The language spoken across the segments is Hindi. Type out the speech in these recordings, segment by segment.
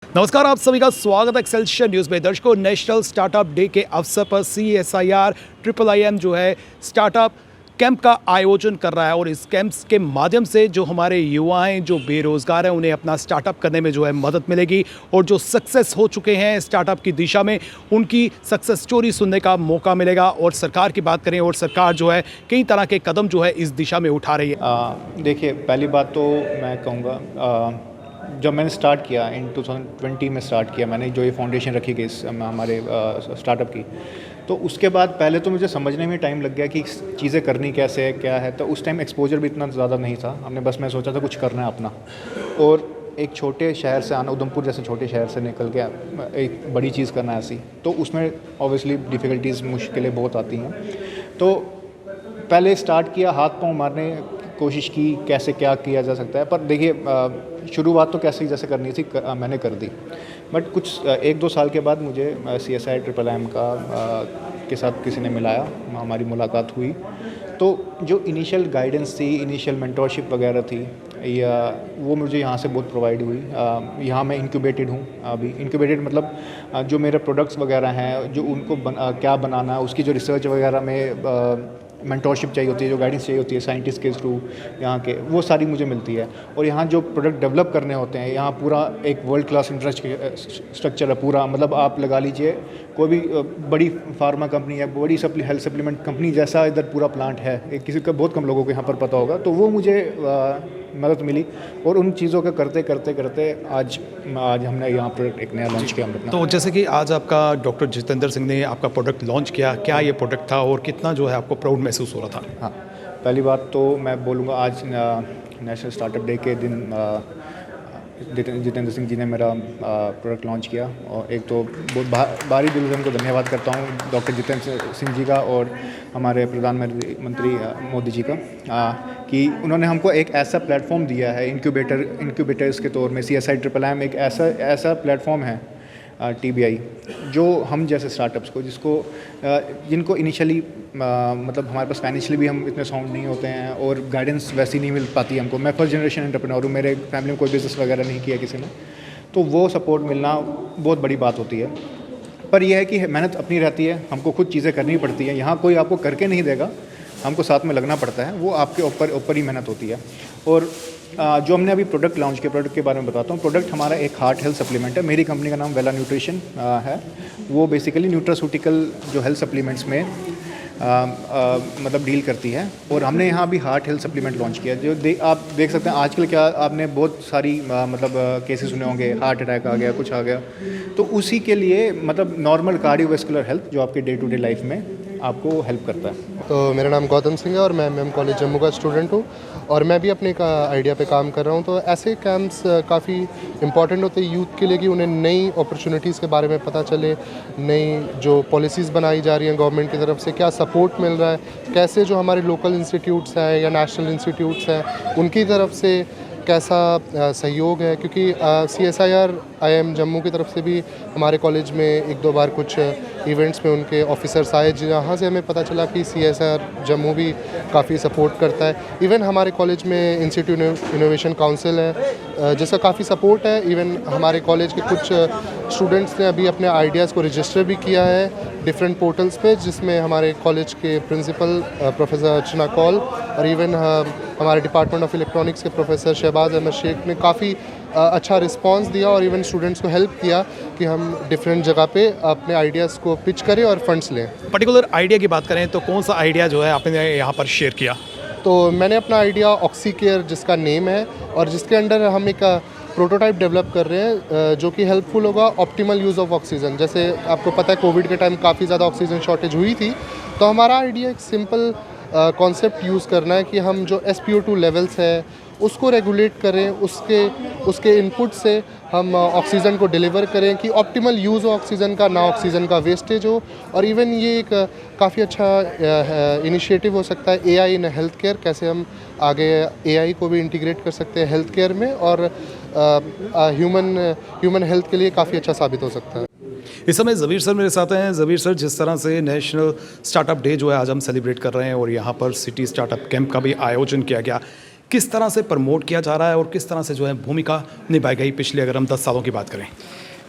नमस्कार, आप सभी का स्वागत है एक्सेलशियर न्यूज़ में। दर्शकों, नेशनल स्टार्टअप डे के अवसर पर CSIR IIM जो है स्टार्टअप कैंप का आयोजन कर रहा है और इस कैंप्स के माध्यम से जो हमारे युवा हैं, जो बेरोज़गार हैं, उन्हें अपना स्टार्टअप करने में जो है मदद मिलेगी और जो सक्सेस हो चुके हैं स्टार्टअप की दिशा में, उनकी सक्सेस स्टोरी सुनने का मौका मिलेगा। और सरकार की बात करें और सरकार जो है कई तरह के कदम जो है इस दिशा में उठा रही है। देखिए, पहली बात तो मैं कहूँगा, जब मैंने स्टार्ट किया इन 2020 में स्टार्ट किया मैंने, जो ये फाउंडेशन रखी गई हमारे स्टार्टअप की, तो उसके बाद पहले तो मुझे समझने में टाइम लग गया कि चीज़ें करनी कैसे है, क्या है। तो उस टाइम एक्सपोजर भी इतना ज़्यादा नहीं था। हमने बस मैं सोचा था कुछ करना है अपना, और एक छोटे शहर से आना, उधमपुर जैसे छोटे शहर से निकल के एक बड़ी चीज़ करना ऐसी, तो उसमें ऑब्वियसली डिफ़िकल्टीज़, मुश्किलें बहुत आती हैं। तो पहले स्टार्ट किया, हाथ पाँव मारने कोशिश की कैसे क्या किया जा सकता है। पर देखिए, शुरुआत तो कैसे जैसे करनी थी मैंने कर दी। बट कुछ 1-2 साल के बाद मुझे CSIR IIM के साथ किसी ने मिलाया, हमारी मुलाकात हुई। तो जो इनिशियल गाइडेंस थी, इनिशियल मेंटोरशिप वगैरह थी, या वो मुझे यहाँ से बहुत प्रोवाइड हुई। यहाँ मैं इंक्यूबेटेड हूँ अभी। इंक्यूबेटेड मतलब जो मेरे प्रोडक्ट्स वगैरह हैं, जो उनको क्या बनाना है, उसकी जो रिसर्च वगैरह में मेंटोरशिप चाहिए होती है, जो गाइडेंस चाहिए होती है साइंटिस्ट के थ्रू यहाँ के, वो सारी मुझे मिलती है। और यहाँ जो प्रोडक्ट डेवलप करने होते हैं, यहाँ पूरा एक वर्ल्ड क्लास स्ट्रक्चर है पूरा। मतलब आप लगा लीजिए, कोई भी बड़ी फार्मा कंपनी है, बड़ी हेल्थ सप्लीमेंट कंपनी जैसा इधर पूरा प्लांट है, किसी का बहुत कम लोगों को यहाँ पर पता होगा। तो वो मुझे मदद मिली, और उन चीज़ों का करते करते करते आज हमने यहाँ प्रोडक्ट एक नया लॉन्च किया अपना। तो जैसे कि आज आपका डॉक्टर जितेंद्र सिंह ने आपका प्रोडक्ट लॉन्च किया, क्या ये प्रोडक्ट था और कितना जो है आपको प्राउड महसूस हो रहा था? हाँ, पहली बात तो मैं बोलूँगा, आज नेशनल स्टार्टअप डे के दिन जितेंद्र सिंह जी ने मेरा प्रोडक्ट लॉन्च किया। और एक तो बहुत बारी दिल से उनको धन्यवाद करता हूँ, डॉक्टर जितेंद्र सिंह जी का और हमारे प्रधानमंत्री मोदी जी का, कि उन्होंने हमको एक ऐसा प्लेटफॉर्म दिया है इंक्यूबेटर्स के तौर में। CSIR IIM एक ऐसा प्लेटफॉर्म है, TBI, जो हम जैसे स्टार्टअप्स को, जिनको इनिशियली मतलब हमारे पास फाइनेंशियली भी हम इतने साउंड नहीं होते हैं, और गाइडेंस वैसी नहीं मिल पाती हमको। मैं फर्स्ट जनरेशन एंटरप्रेन्योर हूँ, मेरे फैमिली में कोई बिज़नेस वगैरह नहीं किया किसी ने, तो वो सपोर्ट मिलना बहुत बड़ी बात होती है। पर यह है कि मेहनत अपनी रहती है, हमको खुद चीज़ें करनी पड़ती है। यहाँ कोई आपको करके नहीं देगा, हमको साथ में लगना पड़ता है, वो आपके ऊपर ही मेहनत होती है। और जो हमने अभी प्रोडक्ट लॉन्च किया, प्रोडक्ट के बारे में बताता हूँ। प्रोडक्ट हमारा एक हार्ट हेल्थ सप्लीमेंट है। मेरी कंपनी का नाम वेला न्यूट्रिशन है। वो बेसिकली न्यूट्रास्यूटिकल जो हेल्थ सप्लीमेंट्स में मतलब डील करती है। और हमने यहाँ अभी हार्ट हेल्थ सप्लीमेंट लॉन्च किया, जो आप देख सकते हैं आजकल, क्या आपने बहुत सारी मतलब केसेस सुने होंगे, हार्ट अटैक आ गया, कुछ आ गया, तो उसी के लिए मतलब नॉर्मल कार्डियोवैस्कुलर हेल्थ जो आपके डे टू डे लाइफ में आपको हेल्प करता है। तो मेरा नाम गौतम सिंह है और मैं MM कॉलेज जम्मू का स्टूडेंट हूँ, और मैं भी अपने आइडिया पे काम कर रहा हूँ। तो ऐसे कैंप्स काफ़ी इंपॉर्टेंट होते हैं यूथ के लिए, कि उन्हें नई अपॉर्चुनिटीज़ के बारे में पता चले, नई जो पॉलिसीज़ बनाई जा रही हैं गवर्नमेंट की तरफ से, क्या सपोर्ट मिल रहा है, कैसे जो हमारे लोकल इंस्टीट्यूट्स हैं या नेशनल इंस्टीट्यूट्स हैं उनकी तरफ से कैसा सहयोग है। क्योंकि CSIR IIM जम्मू की तरफ से भी हमारे कॉलेज में 1-2 बार कुछ इवेंट्स में उनके ऑफिसर्स आए, जहाँ से हमें पता चला कि CSIR जम्मू भी काफ़ी सपोर्ट करता है। इवन हमारे कॉलेज में इंस्टीट्यूट इनोवेशन काउंसिल है, जिसका काफ़ी सपोर्ट है। इवन हमारे कॉलेज के कुछ स्टूडेंट्स ने अभी अपने आइडियाज़ को रजिस्टर भी किया है डिफरेंट पोर्टल्स पे, जिसमें हमारे कॉलेज के प्रिंसिपल प्रोफेसर अर्चना कौल और इवन हमारे डिपार्टमेंट ऑफ इलेक्ट्रॉनिक्स के प्रोफेसर शहबाज अहमद शेख ने काफ़ी अच्छा रिस्पांस दिया, और इवन स्टूडेंट्स को हेल्प किया कि हम डिफरेंट जगह पे अपने आइडियाज़ को पिच करें और फंड्स लें। पर्टिकुलर आइडिया की बात करें तो कौन सा आइडिया जो है आपने यहाँ पर शेयर किया? तो मैंने अपना आइडिया ऑक्सीकेयर जिसका नेम है, और जिसके अंडर हम एक प्रोटोटाइप डेवलप कर रहे हैं, जो कि हेल्पफुल होगा ऑप्टिमल यूज़ ऑफ ऑक्सीजन। जैसे आपको पता है कोविड के टाइम काफ़ी ज़्यादा ऑक्सीजन शॉर्टेज हुई थी, तो हमारा आइडिया एक सिंपल कॉन्सेप्ट यूज़ करना है कि हम जो SpO2 लेवल्स है उसको रेगुलेट करें, उसके इनपुट से हम ऑक्सीजन को डिलीवर करें, कि ऑप्टिमल यूज़ हो ऑक्सीजन का, ना ऑक्सीजन का वेस्टेज हो। और इवन ये एक काफ़ी अच्छा इनिशिएटिव हो सकता है AI इन हेल्थ केयर, कैसे हम आगे AI को भी इंटीग्रेट कर सकते हैं हेल्थ केयर में, और ह्यूमन हेल्थ के लिए काफ़ी अच्छा साबित हो सकता है। इस समय ज़बीर सर मेरे साथ हैं। ज़बीर सर, जिस तरह से नेशनल स्टार्टअप डे जो है आज हम सेलिब्रेट कर रहे हैं और यहाँ पर सिटी स्टार्टअप कैंप का भी आयोजन किया गया, किस तरह से प्रमोट किया जा रहा है और किस तरह से जो है भूमिका निभाई गई पिछले अगर हम 10 सालों की बात करें?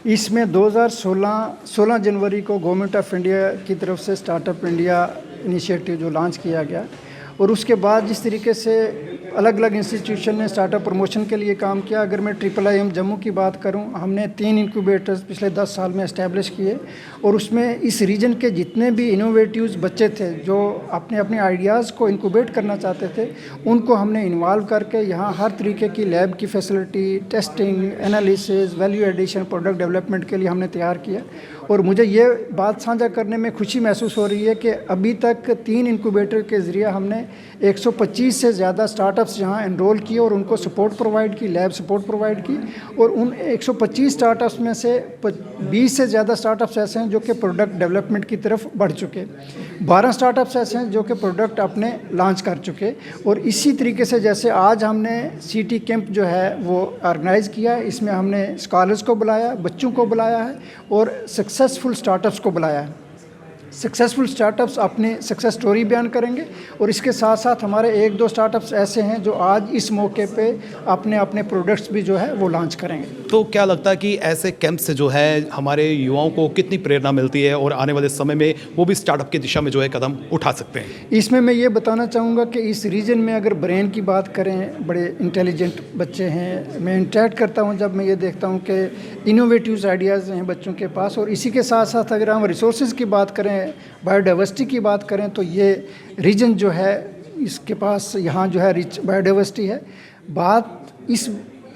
इसमें 16 जनवरी को गवर्नमेंट ऑफ इंडिया की तरफ से स्टार्टअप इंडिया इनिशिएटिव जो लॉन्च किया गया, और उसके बाद जिस तरीके से अलग अलग इंस्टीट्यूशन ने स्टार्टअप प्रमोशन के लिए काम किया। अगर मैं IIIM जम्मू की बात करूं, हमने 3 इंक्यूबेटर्स पिछले 10 साल में इस्टेब्लिश किए, और उसमें इस रीजन के जितने भी इनोवेटिव्स बच्चे थे जो अपने अपने आइडियाज़ को इंक्यूबेट करना चाहते थे, उनको हमने इन्वॉल्व करके यहाँ हर तरीके की लैब की facility, testing, analysis, value addition, product development के लिए हमने तैयार किया। और मुझे ये बात साझा करने में खुशी महसूस हो रही है कि अभी तक 3 इंक्यूबेटर के ज़रिए हमने 125 से ज़्यादा स्टार्टअप्स यहाँ एनरोल किए और उनको सपोर्ट प्रोवाइड की, लैब सपोर्ट प्रोवाइड की। और उन 125 स्टार्टअप्स में से 20 से ज़्यादा स्टार्टअप्स ऐसे हैं जो कि प्रोडक्ट डेवलपमेंट की तरफ बढ़ चुके, 12 स्टार्टअप्स ऐसे हैं जो कि प्रोडक्ट अपने लॉन्च कर चुके। और इसी तरीके से जैसे आज हमने सिटी कैंप जो है वो ऑर्गेनाइज़ किया, इसमें हमने स्कॉलर्स को बुलाया, बच्चों को बुलाया है और सक्सेसफुल स्टार्टअप्स को बुलाया है। सक्सेसफुल स्टार्टअप्स अपनी सक्सेस स्टोरी बयान करेंगे, और इसके साथ साथ हमारे 1-2 स्टार्टअप्स ऐसे हैं जो आज इस मौके पे अपने अपने प्रोडक्ट्स भी जो है वो लॉन्च करेंगे। तो क्या लगता है कि ऐसे कैंप से जो है हमारे युवाओं को कितनी प्रेरणा मिलती है और आने वाले समय में वो भी स्टार्टअप की दिशा में जो है कदम उठा सकते हैं? इसमें मैं ये बताना चाहूँगा कि इस रीजन में अगर ब्रेन की बात करें, बड़े इंटेलिजेंट बच्चे हैं। मैं इंटरेक्ट करता हूँ जब मैं ये देखता हूँ कि इनोवेटिव आइडियाज़ हैं बच्चों के पास। और इसी के साथ साथ अगर हम रिसोर्सेज की बात करें, बायोडाइवर्सिटी की बात करें, तो ये रीजन जो है इसके पास यहाँ जो है रिच बायोडाइवर्सिटी है। बात इस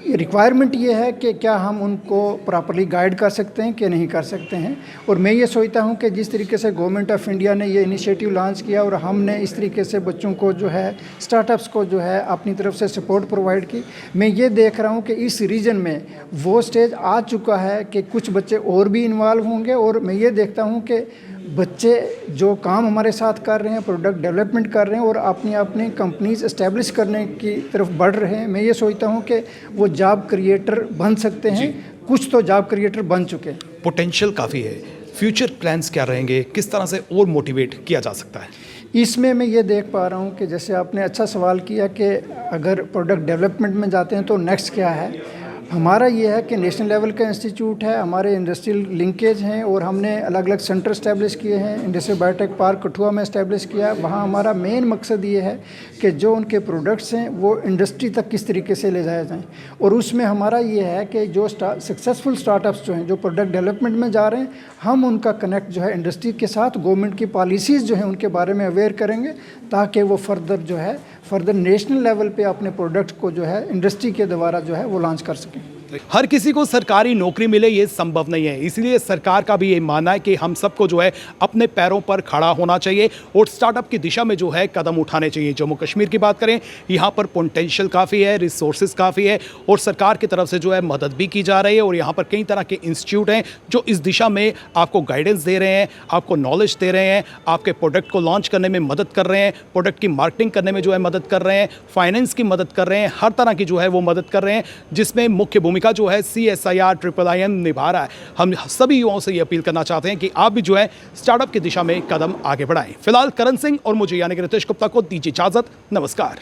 रिक्वायरमेंट ये है कि क्या हम उनको प्रॉपर्ली गाइड कर सकते हैं कि नहीं कर सकते हैं। और मैं ये सोचता हूँ कि जिस तरीके से गवर्नमेंट ऑफ इंडिया ने ये इनिशिएटिव लॉन्च किया और हमने इस तरीके से बच्चों को जो है, स्टार्टअप्स को जो है अपनी तरफ से सपोर्ट प्रोवाइड की, मैं ये देख रहा हूँ कि इस रीजन में वो स्टेज आ चुका है कि कुछ बच्चे और भी इन्वॉल्व होंगे। और मैं ये देखता हूँ कि बच्चे जो काम हमारे साथ कर रहे हैं, प्रोडक्ट डेवलपमेंट कर रहे हैं और अपनी अपनी कंपनीज इस्टेब्लिश करने की तरफ बढ़ रहे हैं, मैं ये सोचता हूँ कि वो जॉब क्रिएटर बन सकते हैं। कुछ तो जॉब क्रिएटर बन चुके हैं। पोटेंशियल काफ़ी है। फ्यूचर प्लान्स क्या रहेंगे? किस तरह से और मोटिवेट किया जा सकता है? इसमें मैं ये देख पा रहा हूँ कि जैसे आपने अच्छा सवाल किया कि अगर प्रोडक्ट डेवलपमेंट में जाते हैं तो नेक्स्ट क्या है। हमारा ये है कि नेशनल लेवल का इंस्टीट्यूट है, हमारे इंडस्ट्रियल लिंकेज हैं और हमने अलग अलग सेंटर इस्टेब्लिश किए हैं। इंडस्ट्रियल बायोटेक पार्क कठुआ में इस्टेब्लिश किया। वहाँ हमारा मेन मकसद ये है कि जो उनके प्रोडक्ट्स हैं वो इंडस्ट्री तक किस तरीके से ले जाए जाएँ। और उसमें हमारा ये है कि जो सक्सेसफुल स्टार्टअप्स जो हैं, जो प्रोडक्ट डेवलपमेंट में जा रहे हैं, हम उनका कनेक्ट जो है इंडस्ट्री के साथ, गवर्नमेंट की पॉलिसीज़ जो हैं उनके बारे में अवेयर करेंगे, ताकि वो फर्दर नेशनल लेवल पे अपने प्रोडक्ट को जो है इंडस्ट्री के द्वारा जो है वो लॉन्च कर सकें। हर किसी को सरकारी नौकरी मिले ये संभव नहीं है, इसलिए सरकार का भी ये मानना है कि हम सबको जो है अपने पैरों पर खड़ा होना चाहिए और स्टार्टअप की दिशा में जो है कदम उठाने चाहिए। जम्मू कश्मीर की बात करें, यहाँ पर पोटेंशियल काफ़ी है, रिसोर्सेज काफ़ी है और सरकार की तरफ से जो है मदद भी की जा रही है। और यहाँ पर कई तरह के इंस्टीट्यूट हैं जो इस दिशा में आपको गाइडेंस दे रहे हैं, आपको नॉलेज दे रहे हैं, आपके प्रोडक्ट को लॉन्च करने में मदद कर रहे हैं, प्रोडक्ट की मार्केटिंग करने में जो है मदद कर रहे हैं, फाइनेंस की मदद कर रहे हैं, हर तरह की जो है वो मदद कर रहे हैं, जिसमें मुख्य भूमिका जो है CSIR IIIM निभा रहा है। हम सभी युवाओं से ये अपील करना चाहते हैं कि आप भी जो है स्टार्टअप की दिशा में कदम आगे बढ़ाएं। फिलहाल करण सिंह और मुझे यानी कि रितेश गुप्ता को दीजिए इजाजत। नमस्कार।